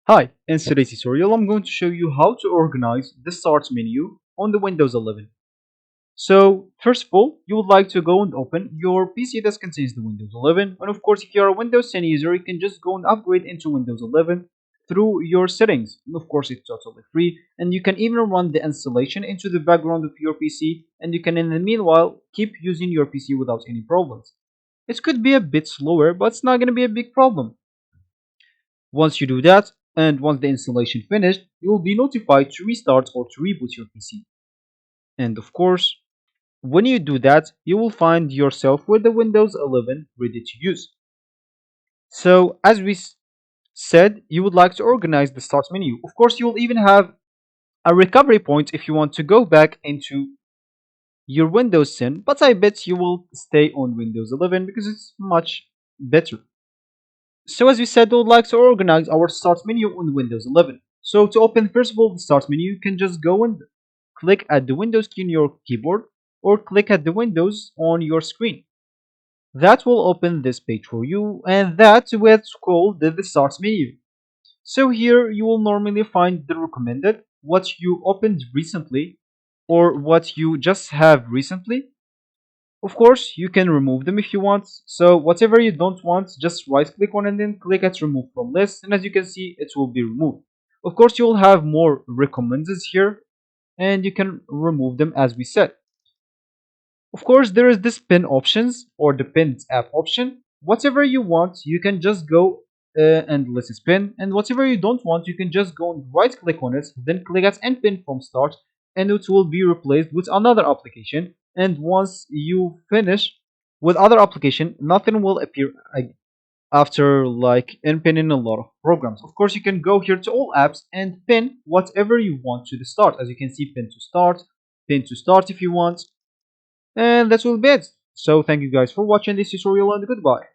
Hi, in today's tutorial I'm going to show you how to organize the Start menu on the Windows 11. So first of all, you would like to go and open your PC that contains the Windows 11, and of course if you are a Windows 10 user you can just go and upgrade into Windows 11 through your settings, and of course it's totally free, and you can even run the installation into the background of your PC, and you can in the meanwhile keep using your PC without any problems. It could be a bit slower, but it's not going to be a big problem. Once you do that, and once the installation finished, you will be notified to restart or to reboot your PC. And of course, when you do that, you will find yourself with the Windows 11 ready to use. So, as we said, you would like to organize the start menu. Of course, you will even have a recovery point if you want to go back into your Windows 10, but I bet you will stay on Windows 11 because it's much better. So as we said, we would like to organize our start menu on Windows 11. So to open first of all the start menu, you can just go and click at the Windows key on your keyboard or click at the Windows on your screen. That will open this page for you, and that's what's called the start menu. So here you will normally find the recommended, what you opened recently or what you just have recently. Of course, you can remove them if you want. So whatever you don't want, just right click on it and then click at remove from list. And as you can see, it will be removed. Of course, you'll have more recommended here and you can remove them as we said. Of course, there is this pin options or the pins app option. Whatever you want, you can just go and list its pin. And whatever you don't want, you can just go and right click on it, then click at end pin from start, and it will be replaced with another application. And once you finish with other application, nothing will appear after like pinning a lot of programs. Of course, you can go here to all apps and pin whatever you want to the start. As you can see, pin to start if you want, and that will be it. So thank you guys for watching this tutorial and goodbye.